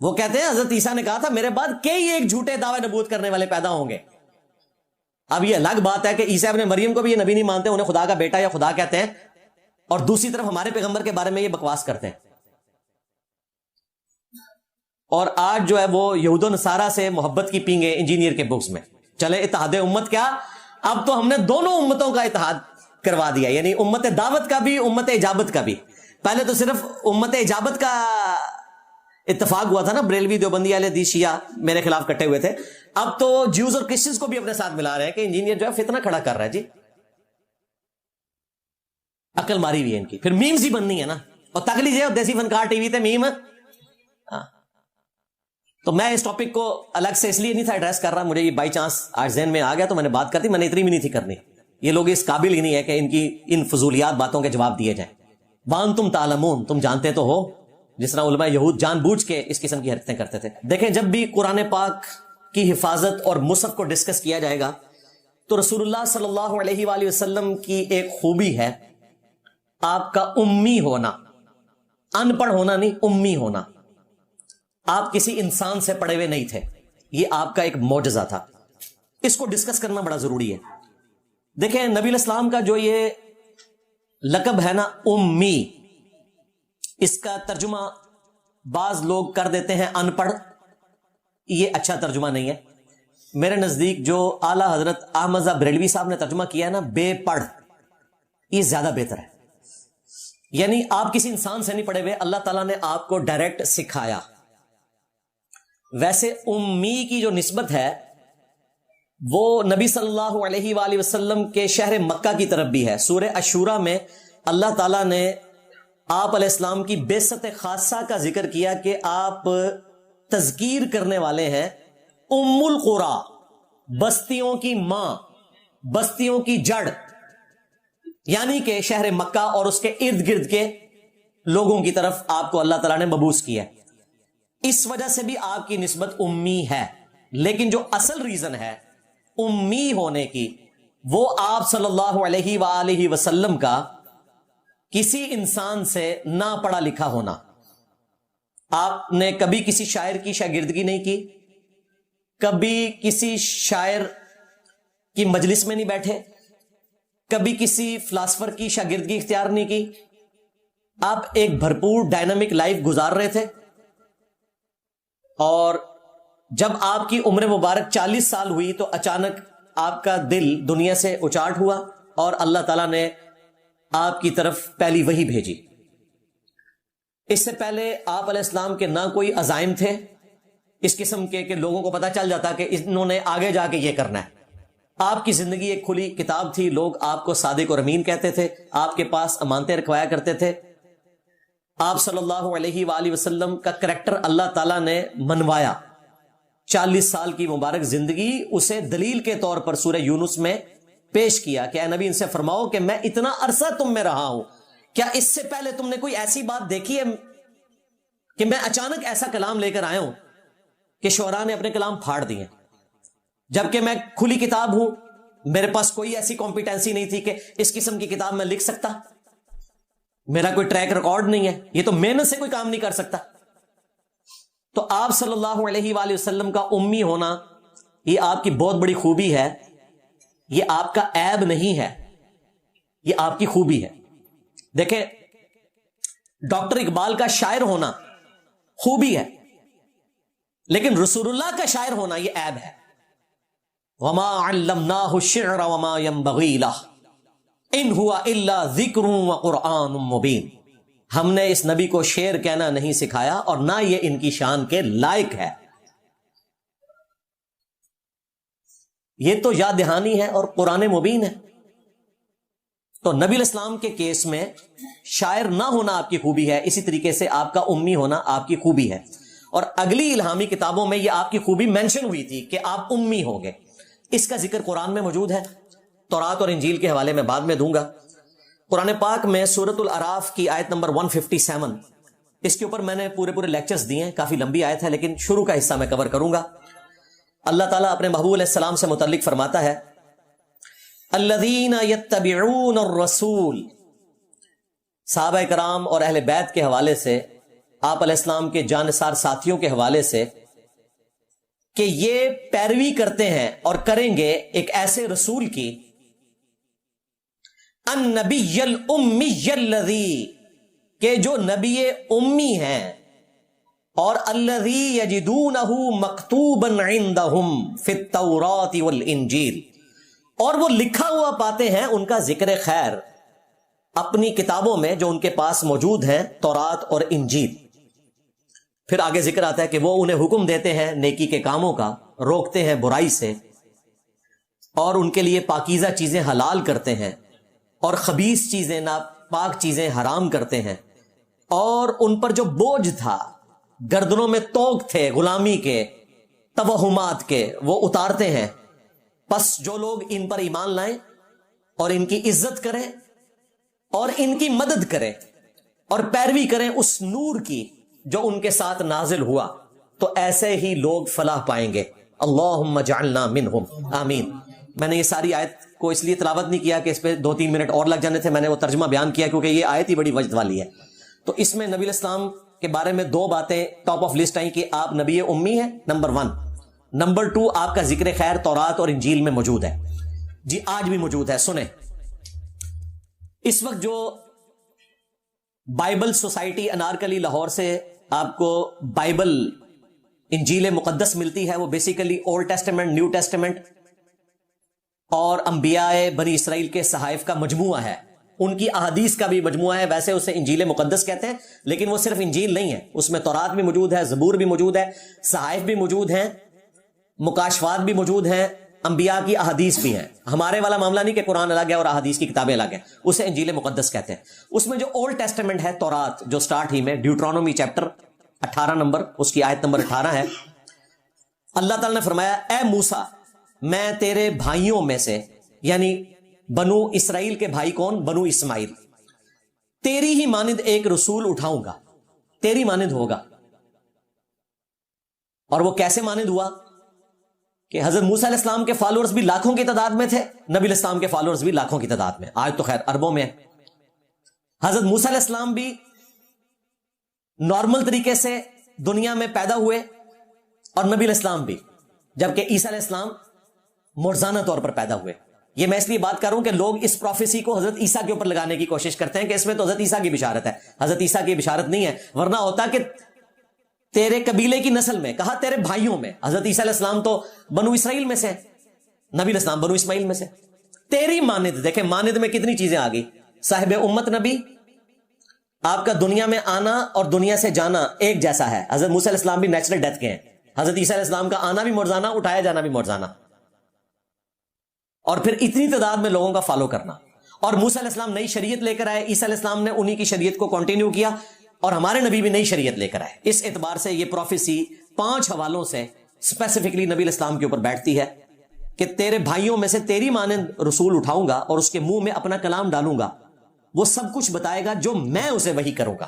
وہ کہتے ہیں حضرت عیسیٰ نے کہا تھا میرے بعد کئی ایک جھوٹے دعوے نبوت کرنے والے پیدا ہوں گے. اب یہ الگ بات ہے کہ عیسیٰ ابن مریم کو بھی یہ نبی نہیں مانتے, انہیں خدا کا بیٹا یا خدا کہتے ہیں, اور دوسری طرف ہمارے پیغمبر کے بارے میں یہ بکواس کرتے ہیں. اور آج جو ہے وہ یہود و نصارہ سے محبت کی پینگے انجینئر کے بکس میں. چلے اتحاد امت کیا, اب تو ہم نے دونوں امتوں کا اتحاد کروا دیا, یعنی امت دعوت کا بھی امت اجابت کا بھی. پہلے تو صرف امت اجابت کا اتفاق ہوا تھا نا, بریلوی دیوبندی اہل حدیث شیعہ میرے خلاف کٹے ہوئے تھے. اب تو جیوز اور کرسچنز کو بھی اپنے ساتھ ملا رہے ہیں کہ انجینئر جو ہے فتنہ کھڑا کر رہا ہے. جی عقل ماری ہوئی ہے ان کی, پھر میمز ہی بننی ہے نا, اور تک لیجیے دیسی فنکار ٹی وی تے میم. تو میں اس ٹاپک کو الگ سے اس لیے نہیں تھا ایڈریس کر رہا, مجھے یہ بائی چانس آج ذہن میں آ گیا تو میں نے بات کر دی. میں نے اتنی بھی نہیں تھی کرنی, یہ لوگ اس قابل ہی نہیں ہے کہ ان کی ان فضولیات باتوں کے جواب دیے جائیں. وانتم تعلمون, تم جانتے تو ہو, جس طرح علماء یہود جان بوجھ کے اس قسم کی حرکتیں کرتے تھے. دیکھیں جب بھی قرآن پاک کی حفاظت اور مصحف کو ڈسکس کیا جائے گا تو رسول اللہ صلی اللہ علیہ وآلہ وسلم کی ایک خوبی ہے آپ کا امی ہونا, ان پڑھ ہونا نہیں, امی ہونا. آپ کسی انسان سے پڑھے ہوئے نہیں تھے, یہ آپ کا ایک معجزہ تھا. اس کو ڈسکس کرنا بڑا ضروری ہے. دیکھیں نبی علیہ السلام کا جو یہ لقب ہے نا امی, اس کا ترجمہ بعض لوگ کر دیتے ہیں ان پڑھ. یہ اچھا ترجمہ نہیں ہے میرے نزدیک. جو اعلیٰ حضرت احمد بریلوی صاحب نے ترجمہ کیا ہے نا بے پڑھ, یہ زیادہ بہتر ہے. یعنی آپ کسی انسان سے نہیں پڑھے ہوئے, اللہ تعالیٰ نے آپ کو ڈائریکٹ سکھایا. ویسے امی کی جو نسبت ہے وہ نبی صلی اللہ علیہ وآلہ وسلم کے شہر مکہ کی طرف بھی ہے. سورہ عشورہ میں اللہ تعالیٰ نے آپ علیہ السلام کی بعثت خاصہ کا ذکر کیا کہ آپ تذکیر کرنے والے ہیں ام القرا, بستیوں کی ماں, بستیوں کی جڑ, یعنی کہ شہر مکہ اور اس کے ارد گرد کے لوگوں کی طرف آپ کو اللہ تعالیٰ نے مبعوث کیا. اس وجہ سے بھی آپ کی نسبت امی ہے. لیکن جو اصل ریزن ہے امی ہونے کی وہ آپ صلی اللہ علیہ وآلہ وسلم کا کسی انسان سے نہ پڑھا لکھا ہونا. آپ نے کبھی کسی شاعر کی شاگردگی نہیں کی, کبھی کسی شاعر کی مجلس میں نہیں بیٹھے, کبھی کسی فلاسفر کی شاگردگی اختیار نہیں کی. آپ ایک بھرپور ڈائنامک لائف گزار رہے تھے, اور جب آپ کی عمر مبارک 40 سال ہوئی تو اچانک آپ کا دل دنیا سے اچاٹ ہوا اور اللہ تعالیٰ نے آپ کی طرف پہلی وحی بھیجی. اس سے پہلے آپ علیہ السلام کے نہ کوئی عزائم تھے اس قسم کے کہ لوگوں کو پتا چل جاتا کہ انہوں نے آگے جا کے یہ کرنا ہے. آپ کی زندگی ایک کھلی کتاب تھی, لوگ آپ کو صادق اور امین کہتے تھے, آپ کے پاس امانتیں رکھوایا کرتے تھے. آپ صلی اللہ علیہ وآلہ وسلم کا کریکٹر اللہ تعالیٰ نے منوایا. 40 سال کی مبارک زندگی اسے دلیل کے طور پر سورہ یونس میں پیش کیا کہ اے نبی ان سے فرماؤ کہ میں اتنا عرصہ تم میں رہا ہوں, کیا اس سے پہلے تم نے کوئی ایسی بات دیکھی ہے کہ میں اچانک ایسا کلام لے کر آیا ہوں کہ شعراء نے اپنے کلام پھاڑ دیے, جبکہ میں کھلی کتاب ہوں, میرے پاس کوئی ایسی کمپیٹنسی نہیں تھی کہ اس قسم کی کتاب میں لکھ سکتا, میرا کوئی ٹریک ریکارڈ نہیں ہے, یہ تو محنت سے کوئی کام نہیں کر سکتا. تو آپ صلی اللہ علیہ وآلہ وسلم کا امی ہونا یہ آپ کی بہت بڑی خوبی ہے, یہ آپ کا عیب نہیں ہے, یہ آپ کی خوبی ہے. دیکھیں ڈاکٹر اقبال کا شاعر ہونا خوبی ہے, لیکن رسول اللہ کا شاعر ہونا یہ عیب ہے. وما علمناہ الشعر وما ينبغی لہ ان ہوا الا ذکر وقرآن مبین. ہم نے اس نبی کو شعر کہنا نہیں سکھایا اور نہ یہ ان کی شان کے لائق ہے. یہ تو یاد دہانی ہے اور قرآن مبین ہے. تو نبی علیہ السلام کے کیس میں شاعر نہ ہونا آپ کی خوبی ہے, اسی طریقے سے آپ کا امی ہونا آپ کی خوبی ہے. اور اگلی الہامی کتابوں میں یہ آپ کی خوبی مینشن ہوئی تھی کہ آپ امی ہوں گے. اس کا ذکر قرآن میں موجود ہے, تورات اور انجیل کے حوالے میں بعد میں دوں گا. قرآن پاک میں سورۃ الاعراف کی آیت نمبر 157, اس کے اوپر میں نے پورے لیکچرز دیے ہیں, کافی لمبی آیت ہے لیکن شروع کا حصہ میں کور کروں گا. اللہ تعالیٰ اپنے محبوب علیہ السلام سے متعلق فرماتا ہے الذین یتبعون الرسول. صحابہ کرام اور اہل بیت کے حوالے سے آپ علیہ السلام کے جانثار ساتھیوں کے حوالے سے کہ یہ پیروی کرتے ہیں اور کریں گے ایک ایسے رسول کی، النبی الامی الذی، کہ جو نبی امی ہیں، اور الذی یجدونہ مکتوبا عندہم فی التوراۃ والانجیل، اور وہ لکھا ہوا پاتے ہیں ان کا ذکر خیر اپنی کتابوں میں جو ان کے پاس موجود ہیں، تورات اور انجیل۔ پھر آگے ذکر آتا ہے کہ وہ انہیں حکم دیتے ہیں نیکی کے کاموں کا، روکتے ہیں برائی سے، اور ان کے لیے پاکیزہ چیزیں حلال کرتے ہیں، اور خبیث چیزیں، ناپاک چیزیں حرام کرتے ہیں، اور ان پر جو بوجھ تھا، گردنوں میں توق تھے غلامی کے، توہمات کے، وہ اتارتے ہیں۔ پس جو لوگ ان پر ایمان لائیں اور ان کی عزت کریں اور ان کی مدد کریں اور پیروی کریں اس نور کی جو ان کے ساتھ نازل ہوا، تو ایسے ہی لوگ فلاح پائیں گے۔ اللہم اجعلنا منہم، آمین۔ میں نے یہ ساری آیت کو اس لیے تلاوت نہیں کیا کہ اس پہ 2-3 منٹ اور لگ جانے تھے، میں نے وہ ترجمہ بیان کیا کیونکہ یہ آیت ہی بڑی وجد والی ہے۔ تو اس میں نبی علیہ السلام کے بارے میں 2 باتیں ٹاپ آف لسٹ آئیں کہ آپ نبی امی ہیں، نمبر 1۔ نمبر 2، آپ کا ذکر خیر تورات اور انجیل میں موجود ہے، جی آج بھی موجود ہے۔ سنیں، اس وقت جو بائبل سوسائٹی انارکلی لاہور سے آپ کو بائبل انجیل مقدس ملتی ہے، وہ basically old testament, new testament اور انبیاء بنی اسرائیل کے صحائف کا مجموعہ ہے، ان کی احادیث کا بھی مجموعہ ہے۔ ویسے اسے انجیل مقدس کہتے ہیں، لیکن وہ صرف انجیل نہیں ہے، اس میں تورات بھی موجود ہے، زبور بھی موجود ہے، صحائف بھی موجود ہیں، مکاشفات بھی موجود ہیں، انبیاء کی احادیث بھی ہیں۔ ہمارے والا معاملہ نہیں کہ قرآن الگ ہے اور احادیث کی کتابیں الگ ہیں، اسے انجیل مقدس کہتے ہیں۔ اس میں جو اولڈ ٹیسٹمنٹ ہے، تورات، جو سٹارٹ ہی میں ڈیوٹرانومی چیپٹر 18 نمبر، اس کی آیت نمبر 18 ہے، اللہ تعالیٰ نے فرمایا، اے موسیٰ، میں تیرے بھائیوں میں سے، یعنی بنو اسرائیل کے بھائی کون؟ بنو اسماعیل، تیری ہی مانند ایک رسول اٹھاؤں گا، تیری مانند ہوگا۔ اور وہ کیسے مانند ہوا کہ حضرت موسیٰ علیہ السلام کے فالوورز بھی لاکھوں کی تعداد میں تھے، نبی علیہ السلام کے فالوورز بھی لاکھوں کی تعداد میں، آج تو خیر اربوں میں ہے۔ حضرت موسیٰ علیہ السلام بھی نارمل طریقے سے دنیا میں پیدا ہوئے اور نبی علیہ السلام بھی، جبکہ عیسیٰ علیہ السلام مرزانہ طور پر پیدا ہوئے۔ یہ میں اس لیے بات کر رہا ہوں کہ لوگ اس پروفیسی کو حضرت عیسیٰ کے اوپر لگانے کی کوشش کرتے ہیں کہ اس میں تو حضرت عیسیٰ کی بشارت ہے، حضرت عیسیٰ کی بشارت نہیں ہے، ورنہ ہوتا کہ تیرے قبیلے کی نسل میں، کہا تیرے بھائیوں میں۔ حضرت عیسیٰ علیہ السلام تو بنو اسرائیل میں سے، نبی علیہ السلام بنو اسماعیل میں سے۔ تیری مانند، دیکھیں مانند میں کتنی چیزیں آ گئی، صاحب امت نبی، آپ کا دنیا میں آنا اور دنیا سے جانا ایک جیسا ہے۔ حضرت موسیٰ علیہ السلام بھی نیچرل ڈیتھ کے ہیں، حضرت عیسیٰ علیہ السلام کا آنا بھی مرزانہ، اٹھایا جانا بھی مرزانہ، اور پھر اتنی تعداد میں لوگوں کا فالو کرنا۔ اور موسیٰ علیہ السلام نئی شریعت لے کر آئے، عیسیٰ علیہ السلام نے انہی کی شریعت کو کنٹینیو کیا، اور ہمارے نبی بھی نئی شریعت لے کر آئے۔ اس اعتبار سے یہ پروفیسی 5 حوالوں سے اسپیسیفکلی نبی علیہ السلام کے اوپر بیٹھتی ہے کہ تیرے بھائیوں میں سے تیری مانند رسول اٹھاؤں گا اور اس کے منہ میں اپنا کلام ڈالوں گا، وہ سب کچھ بتائے گا جو میں اسے وحی کروں گا۔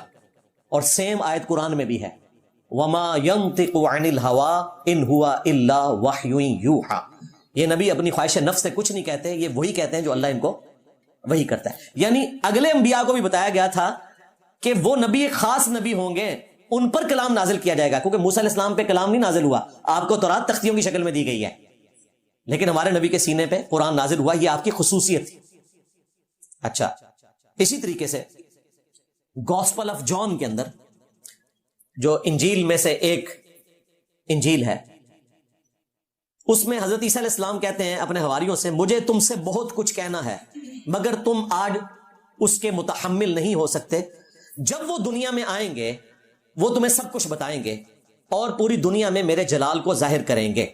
اور سیم آیت قرآن میں بھی ہے، وَمَا يَنطِقُ عَنِ الْهَوَىٰ إِنْ هُوَ إِلَّا وَحْيٌ يُوحَىٰ۔ یہ نبی اپنی خواہش نفس سے کچھ نہیں کہتے، یہ وہی کہتے ہیں جو اللہ ان کو وحی کرتا ہے۔ یعنی اگلے انبیاء کو بھی بتایا گیا تھا کہ وہ نبی خاص نبی ہوں گے، ان پر کلام نازل کیا جائے گا، کیونکہ موسیٰ علیہ السلام پہ کلام نہیں نازل ہوا، آپ کو تورات تختیوں کی شکل میں دی گئی ہے، لیکن ہمارے نبی کے سینے پہ قرآن نازل ہوا، یہ آپ کی خصوصیت تھی۔ اچھا، اسی طریقے سے گاسپل آف جان کے اندر، جو انجیل میں سے ایک انجیل ہے، اس میں حضرت عیسیٰ علیہ السلام کہتے ہیں اپنے حواریوں سے، مجھے تم سے بہت کچھ کہنا ہے مگر تم آج اس کے متحمل نہیں ہو سکتے، جب وہ دنیا میں آئیں گے وہ تمہیں سب کچھ بتائیں گے اور پوری دنیا میں میرے جلال کو ظاہر کریں گے۔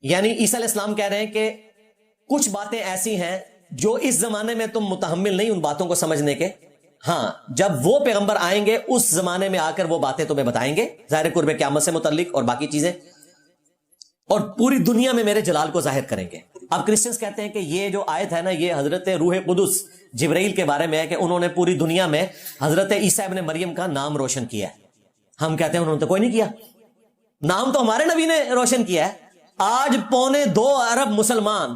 یعنی عیسیٰ علیہ السلام کہہ رہے ہیں کہ کچھ باتیں ایسی ہیں جو اس زمانے میں تم متحمل نہیں ان باتوں کو سمجھنے کے، ہاں جب وہ پیغمبر آئیں گے اس زمانے میں آ کر وہ باتیں تمہیں بتائیں گے، ظاہر قرب قیامت سے متعلق اور باقی چیزیں، اور پوری دنیا میں میرے جلال کو ظاہر کریں گے۔ اب کرسچنز کہتے ہیں کہ یہ جو آیت ہے نا، یہ حضرت روح قدس جبرائیل کے بارے میں ہے کہ انہوں نے پوری دنیا میں حضرت عیسیٰ ابن مریم کا نام روشن کیا ہے۔ ہم کہتے ہیں انہوں نے تو کوئی نہیں کیا، نام تو ہمارے نبی نے روشن کیا ہے۔ آج 2.25 ارب مسلمان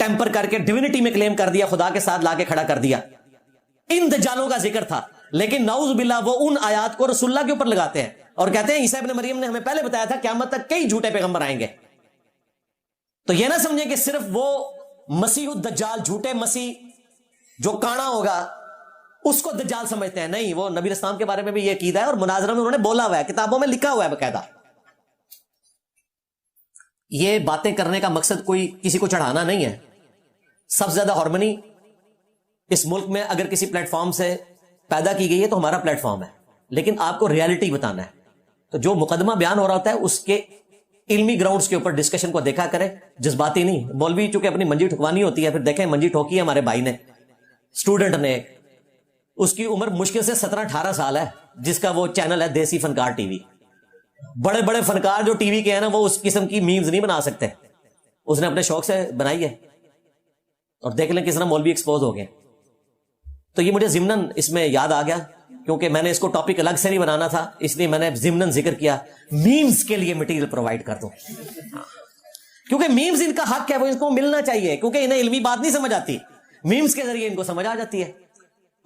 ٹیمپر کر کے ڈیوینٹی میں کلیم کر دیا, خدا کے ساتھ لا کے کھڑا کر دیا. ان دجالوں کا ذکر تھا, لیکن نعوذ باللہ وہ ان آیات کو رسول اللہ کے اوپر لگاتے ہیں اور کہتے ہیں عیسیٰ ابن مریم نے ہمیں پہلے بتایا تھا قیامت تک کئی جھوٹے پیغمبر آئیں گے. تو یہ نہ سمجھیں کہ صرف وہ مسیح الدجال, جھوٹے مسیح جو کانا ہوگا, اس کو دجال سمجھتے ہیں. نہیں, وہ نبی اسلام کے بارے میں بھی یہ عقیدہ ہے اور مناظرہ میں انہوں نے بولا ہوا ہے, کتابوں میں لکھا ہوا ہے باقاعدہ. یہ باتیں کرنے کا مقصد کوئی کسی کو چڑھانا نہیں ہے. سب سے زیادہ ہارمنی اس ملک میں اگر کسی پلیٹ فارم سے پیدا کی گئی ہے تو ہمارا پلیٹ فارم ہے, لیکن آپ کو ریالٹی بتانا ہے. تو جو مقدمہ بیان ہو رہا ہوتا ہے اس کے علمی گراؤنڈز کے اوپر ڈسکشن کو دیکھا کرے, جذباتی نہیں. مولوی چونکہ اپنی منجی ٹھکوانی ہوتی ہے, پھر دیکھیں منجی ٹھوکی ہے ہمارے بھائی نے, اسٹوڈنٹ نے, اس کی عمر مشکل سے 17-18 سال ہے, جس کا وہ چینل ہے دیسی فنکار ٹی وی. بڑے بڑے فنکار جو ٹی وی کے ہیں نا, وہ اس قسم کی میمز نہیں بنا سکتے, اس نے اپنے شوق سے بنائی ہے. اور دیکھ لیں کس طرح مولوی ایکسپوز ہو گئے. تو یہ مجھے ضمناً اس میں یاد آ گیا, کیونکہ میں نے اس کو ٹاپک الگ سے نہیں بنانا تھا, اس لیے میں نے ضمناً ذکر کیا میمز کے لیے مٹیریل پرووائڈ کر دوں, کیونکہ میمز ان کا حق ہے, وہ ان کو ملنا چاہیے, کیونکہ انہیں علمی بات نہیں سمجھ آتی, میمز کے ذریعے ان کو سمجھ آ جاتی ہے.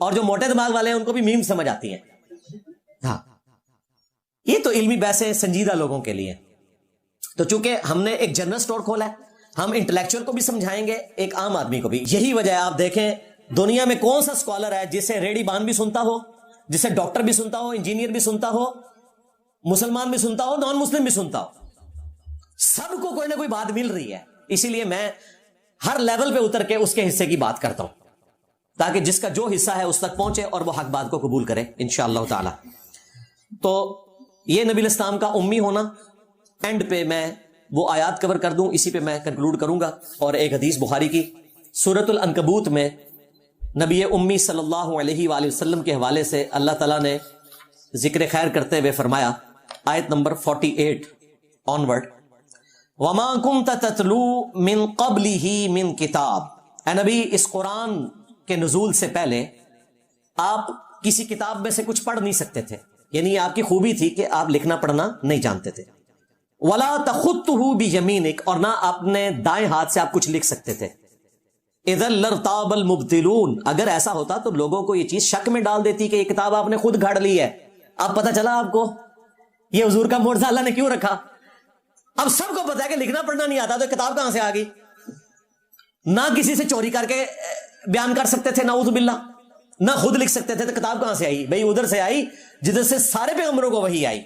اور جو موٹے دماغ والے ہیں ان کو بھی میمز سمجھ آتی ہیں. ہاں, یہ تو علمی بحثیں سنجیدہ لوگوں کے لیے. تو چونکہ ہم نے ایک جنرل سٹور کھولا ہے, ہم انٹلیکچوئل کو بھی سمجھائیں گے, ایک عام آدمی کو بھی. یہی وجہ ہے, آپ دیکھیں دنیا میں کون سا سکالر ہے جسے ریڈی بان بھی سنتا ہو, جسے ڈاکٹر بھی سنتا ہو, انجینئر بھی سنتا ہو, مسلمان بھی سنتا ہو, نان مسلم بھی سنتا ہو, سب کو کوئی نہ کوئی بات مل رہی ہے. اسی لیے میں ہر لیول پہ اتر کے اس کے حصے کی بات کرتا ہوں, تاکہ جس کا جو حصہ ہے اس تک پہنچے اور وہ حق بات کو قبول کرے انشاءاللہ تعالی. تو یہ نبی الاسلام کا امی ہونا, اینڈ پہ میں وہ آیات کور کر دوں, اسی پہ میں کنکلوڈ کروں گا. اور ایک حدیث بخاری کی سورۃ العنکبوت میں نبی امی صلی اللہ علیہ وآلہ وسلم کے حوالے سے اللہ تعالیٰ نے ذکر خیر کرتے ہوئے فرمایا, آیت نمبر 48 آنورڈ, وما كنت تتلو من قبلہ من کتاب. اے نبی, اس قرآن کے نزول سے پہلے آپ کسی کتاب میں سے کچھ پڑھ نہیں سکتے تھے, یعنی آپ کی خوبی تھی کہ آپ لکھنا پڑھنا نہیں جانتے تھے. ولا تخطہ بیمینک, اور نہ اپنے دائیں ہاتھ سے آپ کچھ لکھ سکتے تھے. اذا لارتاب المبطلون, اگر ایسا ہوتا تو لوگوں کو یہ چیز شک میں ڈال دیتی کہ یہ کتاب آپ نے خود گھڑ لی ہے. اب پتہ چلا آپ کو یہ حضور کا معجزہ اللہ نے کیوں رکھا. اب سب کو پتا ہے کہ لکھنا پڑھنا نہیں آتا, تو کتاب کہاں سے آ گئی. نہ کسی سے چوری کر کے بیان کر سکتے تھے نعوذ باللہ, نہ خود لکھ سکتے تھے, تو کتاب کہاں سے آئی. بھئی ادھر سے آئی جدھر سے سارے پیغمبروں کو وحی آئی.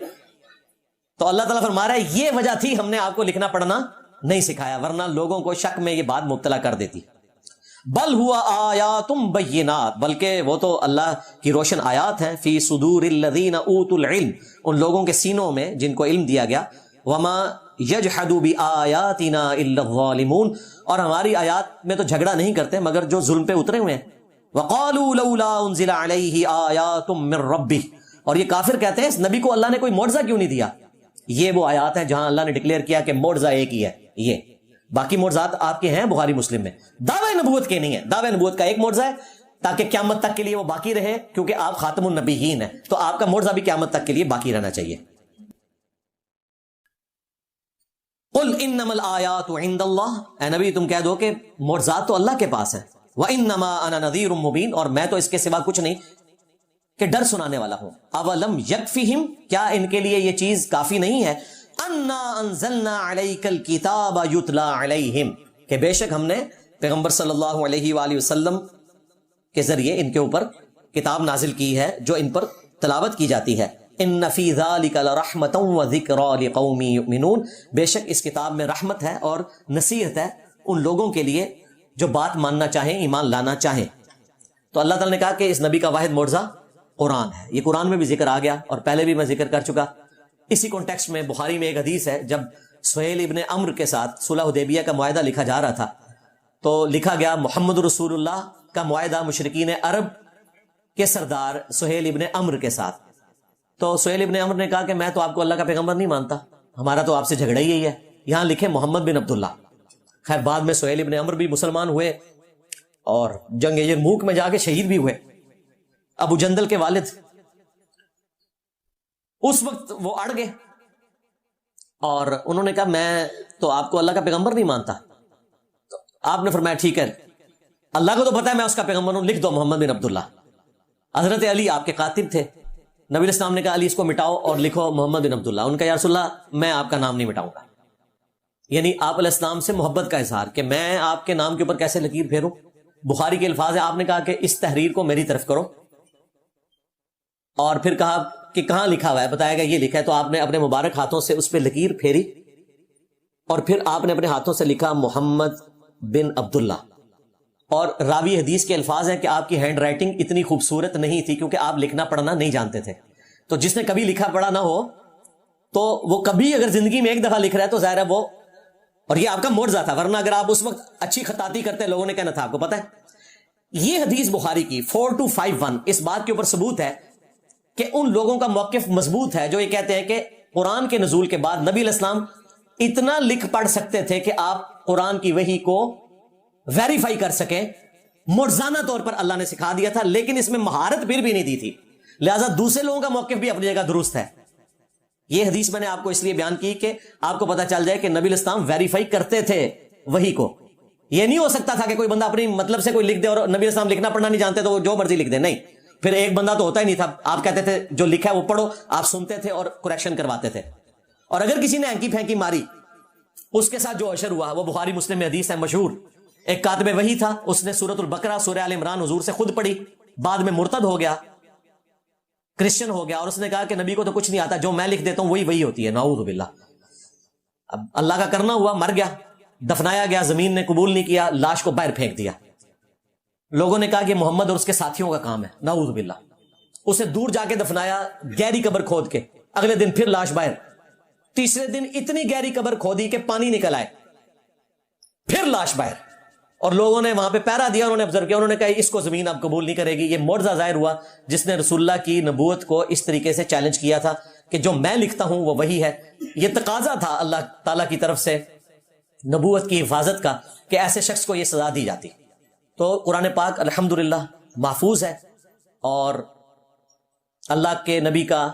تو اللہ تعالیٰ فرما رہا ہے یہ وجہ تھی ہم نے آپ کو لکھنا پڑھنا نہیں سکھایا, ورنہ لوگوں کو شک میں یہ بات مبتلا کر دیتی. بل ہوا آیات بینات, بلکہ وہ تو اللہ کی روشن آیات ہیں. فی صدور الذین اوتوا العلم, ان لوگوں کے سینوں میں جن کو علم دیا گیا. وما یجحد بآیاتنا الا الظالمون, اور ہماری آیات میں تو جھگڑا نہیں کرتے مگر جو ظلم پہ اترے ہوئے ہیں. وقالوا لولا انزل علیہ آیات من ربہ, اور یہ کافر کہتے ہیں اس نبی کو اللہ نے کوئی معجزہ کیوں نہیں دیا. یہ وہ آیات ہیں جہاں اللہ نے ڈکلیئر کیا کہ معجزہ ایک ہی ہے. یہ باقی معجزات آپ کے ہیں بخاری مسلم میں, دعوی نبوت کے نہیں ہے. دعوی نبوت کا ایک معجزہ ہے تاکہ قیامت تک کے لیے وہ باقی رہے, کیونکہ آپ خاتم النبیین ہیں, تو آپ کا معجزہ بھی قیامت تک کے لیے باقی رہنا چاہیے. قل انما الآیات عند اللہ, اے نبی تم کہہ دو کہ معجزات تو اللہ کے پاس ہیں. وانما انا نذیر مبین, اور میں تو اس کے سوا کچھ نہیں کہ ڈر سنانے والا ہوں. اولم یکفہم, کیا ان کے لیے یہ چیز کافی نہیں ہے. انا انزلنا علیک الکتاب یتلی علیہم, کہ بے شک ہم نے پیغمبر صلی اللہ علیہ وآلہ وسلم کے ذریعے ان کے اوپر کتاب نازل کی ہے جو ان پر تلاوت کی جاتی ہے. ان فی ذلک لرحمۃ وذکری لقوم یؤمنون, بے شک اس کتاب میں رحمت ہے اور نصیحت ہے ان لوگوں کے لیے جو بات ماننا چاہیں, ایمان لانا چاہیں. تو اللہ تعالیٰ نے کہا کہ اس نبی کا واحد معجزہ قرآن ہے. یہ قرآن میں بھی ذکر آ گیا اور پہلے بھی میں ذکر کر چکا. اسی کانٹیکسٹ میں بخاری میں ایک حدیث ہے, جب سہیل ابن عمرو کے ساتھ صلح حدیبیہ کا معاہدہ لکھا جا رہا تھا تو لکھا گیا محمد رسول اللہ کا معاہدہ مشرکین عرب کے سردار سہیل ابن عمرو کے ساتھ. تو سہیل ابن عمرو نے کہا کہ میں تو آپ کو اللہ کا پیغمبر نہیں مانتا, ہمارا تو آپ سے جھگڑا ہی ہے. یہاں لکھے محمد بن عبداللہ. خیر بعد میں سہیل ابن عمرو بھی مسلمان ہوئے اور جنگ یرموک میں جا کے شہید بھی ہوئے. ابو جندل کے والد اس وقت وہ اڑ گئے اور انہوں نے کہا میں تو آپ کو اللہ کا پیغمبر نہیں مانتا. تو آپ نے فرمایا ٹھیک ہے، اللہ کو تو پتا ہے میں اس کا پیغمبر ہوں، لکھ دو محمد بن عبداللہ۔ حضرت علی آپ کے کاتب تھے، نبی علیہ السلام نے کہا علی اس کو مٹاؤ اور لکھو محمد بن عبداللہ۔ ان کا یا رسول اللہ میں آپ کا نام نہیں مٹاؤں گا، یعنی آپ علیہ السلام سے محبت کا اظہار کہ میں آپ کے نام کے اوپر کیسے لکیر پھیروں۔ بخاری کے الفاظ ہے، آپ نے کہا کہ اس تحریر کو میری طرف کرو، اور پھر کہا کہ کہاں لکھا ہوا ہے، بتایا گیا یہ لکھا ہے، تو آپ نے اپنے مبارک ہاتھوں سے اس پہ لکیر پھیری اور پھر آپ نے اپنے ہاتھوں سے لکھا محمد بن عبداللہ۔ اور راوی حدیث کے الفاظ ہیں کہ آپ کی ہینڈ رائٹنگ اتنی خوبصورت نہیں تھی کیونکہ آپ لکھنا پڑھنا نہیں جانتے تھے، تو جس نے کبھی لکھا پڑھا نہ ہو تو وہ کبھی اگر زندگی میں ایک دفعہ لکھ رہا ہے تو ظاہر ہے وہ، اور یہ آپ کا معجزہ تھا، ورنہ اگر آپ اس وقت اچھی خطاطی کرتے لوگوں نے کہنا تھا۔ آپ کو پتا ہے یہ حدیث بخاری کی 4251 اس بات کے اوپر ثبوت ہے کہ ان لوگوں کا موقف مضبوط ہے جو یہ کہتے ہیں کہ قرآن کے نزول کے بعد نبی علیہ السلام اتنا لکھ پڑھ سکتے تھے کہ آپ قرآن کی وحی کو ویریفائی کر سکیں، معجزانہ طور پر اللہ نے سکھا دیا تھا، لیکن اس میں مہارت پھر بھی نہیں دی تھی، لہذا دوسرے لوگوں کا موقف بھی اپنی جگہ درست ہے۔ یہ حدیث میں نے آپ کو اس لیے بیان کی کہ آپ کو پتا چل جائے کہ نبی علیہ السلام ویریفائی کرتے تھے وحی کو۔ یہ نہیں ہو سکتا تھا کہ کوئی بندہ اپنی مطلب سے کوئی لکھ دے اور نبی علیہ السلام لکھنا پڑھنا نہیں جانتے تو وہ جو مرضی لکھ دے، نہیں، پھر ایک بندہ تو ہوتا ہی نہیں تھا، آپ کہتے تھے جو لکھا ہے وہ پڑھو، آپ سنتے تھے اور کریکشن کرواتے تھے، اور اگر کسی نے ہینکی پھینکی ماری اس کے ساتھ جو اشر ہوا وہ بخاری مسلم میں حدیث ہے مشہور۔ ایک کاتب وحی تھا، اس نے سورۃ البقرہ سورہ آل عمران حضور سے خود پڑھی، بعد میں مرتد ہو گیا، کرسچن ہو گیا، اور اس نے کہا کہ نبی کو تو کچھ نہیں آتا، جو میں لکھ دیتا ہوں وہی ہوتی ہے، نعوذ باللہ۔ اب اللہ کا کرنا ہوا، مر گیا، دفنایا گیا، زمین نے قبول نہیں کیا، لاش کو باہر پھینک دیا۔ لوگوں نے کہا کہ محمد اور اس کے ساتھیوں کا کام ہے، نعوذ باللہ۔ اسے دور جا کے دفنایا، گہری قبر کھود کے، اگلے دن پھر لاش باہر، تیسرے دن اتنی گہری قبر کھودی کہ پانی نکل آئے، پھر لاش باہر، اور لوگوں نے وہاں پہ پہرا دیا، انہوں نے آبزرو کیا، انہوں نے کہا اس کو زمین اب قبول نہیں کرے گی۔ یہ معجزہ ظاہر ہوا جس نے رسول اللہ کی نبوت کو اس طریقے سے چیلنج کیا تھا کہ جو میں لکھتا ہوں وہ وہی ہے۔ یہ تقاضا تھا اللہ تعالیٰ کی طرف سے نبوت کی حفاظت کا کہ ایسے شخص کو یہ سزا دی جاتی۔ تو قرآن پاک الحمدللہ محفوظ ہے، اور اللہ کے نبی کا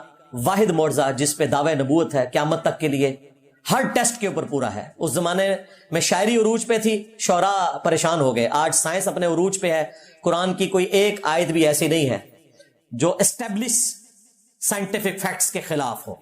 واحد معجزہ جس پہ دعوی نبوت ہے قیامت تک کے لیے ہر ٹیسٹ کے اوپر پورا ہے۔ اس زمانے میں شاعری عروج پہ تھی، شعراء پریشان ہو گئے، آج سائنس اپنے عروج پہ ہے، قرآن کی کوئی ایک آیت بھی ایسی نہیں ہے جو اسٹیبلش سائنٹیفک فیکٹس کے خلاف ہو،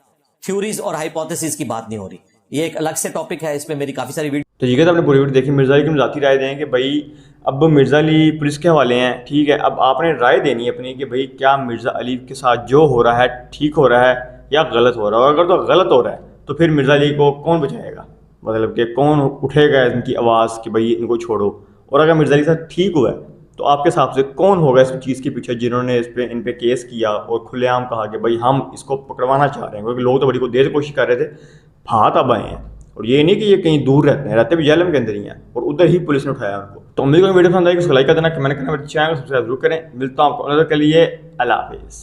تھیوریز اور ہائپوتھیسز کی بات نہیں ہو رہی۔ یہ ایک الگ سے ٹاپک ہے، اس پہ میری کافی ساری ویڈیو۔ تو یہ کہ آپ نے پوری ویڈیو دیکھی، مرزا علی کی ذاتی رائے دیں کہ بھائی اب مرزا علی پولیس کے حوالے ہیں، ٹھیک ہے، اب آپ نے رائے دینی ہے اپنی کہ بھائی کیا مرزا علی کے ساتھ جو ہو رہا ہے ٹھیک ہو رہا ہے یا غلط ہو رہا ہے، اگر تو غلط ہو رہا ہے تو پھر مرزا علی کو کون بچائے گا، مطلب کہ کون اٹھے گا ان کی آواز کہ بھائی ان کو چھوڑو، اور اگر مرزا علی کے ساتھ ٹھیک ہوا ہے تو آپ کے حساب سے کون ہوگا اس چیز کے پیچھے جنہوں نے اس پہ ان پہ کیس کیا اور کھلے عام کہا کہ بھائی ہم اس کو پکڑوانا چاہ رہے ہیں، کیونکہ لوگ تو بڑی کو دیر کوشش کر رہے تھے، ہاتھ اب آئے ہیں، اور یہ نہیں کہ یہ کہیں دور رہتے ہیں، رہتے بھی جہلم کے اندر ہی ہیں، اور ادھر ہی پولیس نے اٹھایا ان کو۔ تو امید کروں ویڈیو پسند آئی کہ اس کو لائک کر دینا، کمنٹ کرنا، چینل کو سبسکرائب ضرور کریں۔ ملتا ہوں آپ کو کے لیے، اللہ حافظ۔